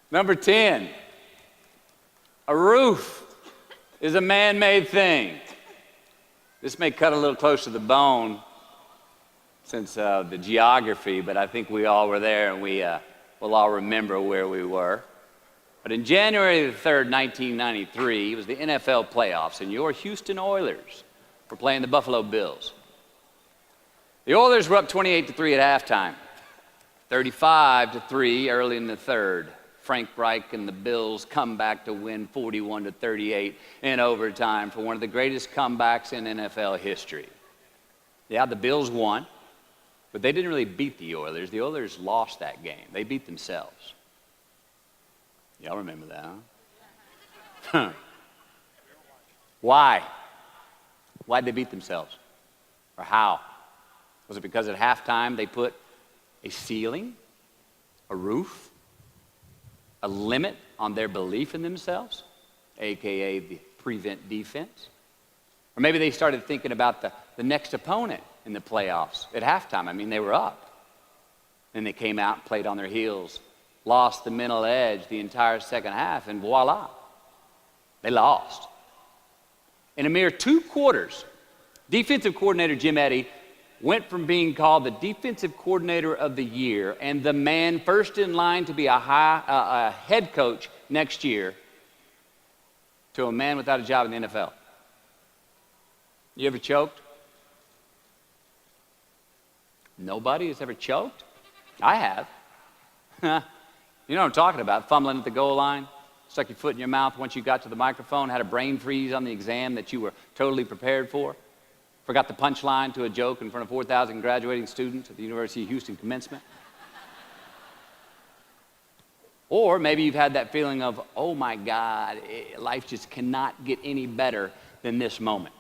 Number 10, a roof is a man-made thing. This may cut a little close to the bone since the geography, but I think we all were there and we'll all remember where we were. But in January the 3rd, 1993, it was the NFL playoffs, and your Houston Oilers were playing the Buffalo Bills. The Oilers were up 28-3 at halftime, 35-3 early in the third. Frank Reich and the Bills come back to win 41-38 in overtime for one of the greatest comebacks in NFL history. Yeah, the Bills won, but they didn't really beat the Oilers. The Oilers lost that game. They beat themselves. Y'all remember that, huh? Why? Why'd they beat themselves? Or how? Was it because at halftime they put a ceiling, a roof, a limit on their belief in themselves, aka the prevent defense? Or maybe they started thinking about the next opponent in the playoffs at halftime. I mean, they were up. Then they came out and played on their heels, lost the mental edge the entire second half, and voila, they lost. In a mere 2 quarters, defensive coordinator Jim Eddy went from being called the defensive coordinator of the year and the man first in line to be a head coach next year to a man without a job in the NFL. You ever choked? Nobody has ever choked? I have. You know what I'm talking about, fumbling at the goal line, stuck your foot in your mouth once you got to the microphone, had a brain freeze on the exam that you were totally prepared for. Forgot the punchline to a joke in front of 4,000 graduating students at the University of Houston commencement. Or maybe you've had that feeling of, oh my God, life just cannot get any better than this moment.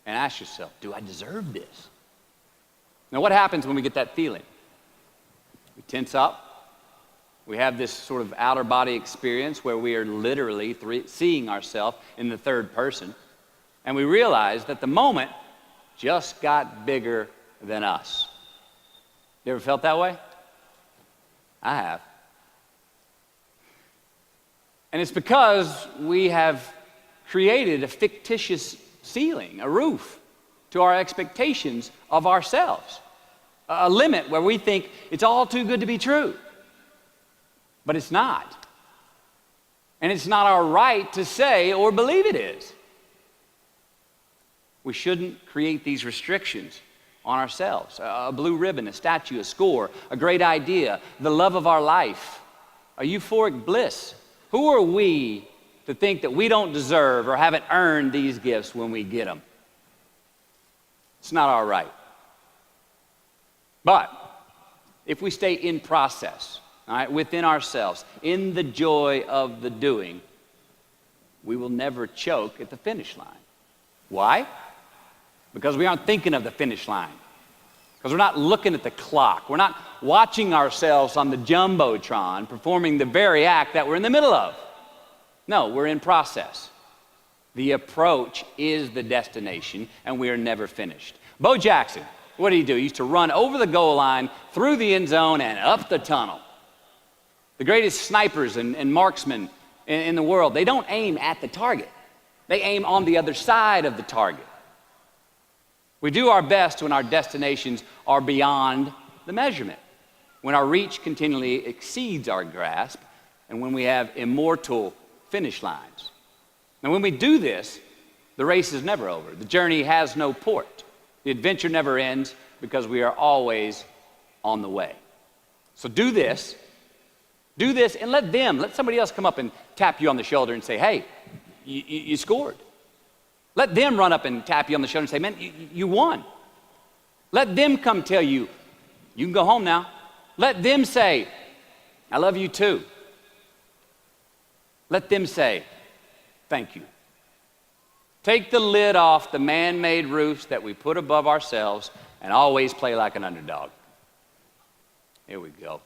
And ask yourself, do I deserve this? Now what happens when we get that feeling? We tense up. We have this sort of outer body experience where we are literally seeing ourselves in the third person. And we realize that the moment just got bigger than us. You ever felt that way? I have. And it's because we have created a fictitious ceiling, a roof, to our expectations of ourselves. A limit where we think it's all too good to be true. But it's not. And it's not our right to say or believe it is. We shouldn't create these restrictions on ourselves. A blue ribbon, a statue, a score, a great idea, the love of our life, a euphoric bliss. Who are we to think that we don't deserve or haven't earned these gifts when we get them? It's not our right. But if we stay in process, all right, within ourselves, in the joy of the doing, we will never choke at the finish line. Why? Because we aren't thinking of the finish line. Because we're not looking at the clock. We're not watching ourselves on the Jumbotron performing the very act that we're in the middle of. No, we're in process. The approach is the destination, and we are never finished. Bo Jackson, what did he do? He used to run over the goal line, through the end zone, and up the tunnel. The greatest snipers and marksmen in the world, they don't aim at the target. They aim on the other side of the target. We do our best when our destinations are beyond the measurement, when our reach continually exceeds our grasp, and when we have immortal finish lines. Now, when we do this, the race is never over. The journey has no port. The adventure never ends because we are always on the way. So do this, and let somebody else come up and tap you on the shoulder and say, hey, you scored. Let them run up and tap you on the shoulder and say, man, you won. Let them come tell you, you can go home now. Let them say, I love you too. Let them say, thank you. Take the lid off the man-made roofs that we put above ourselves and always play like an underdog. Here we go.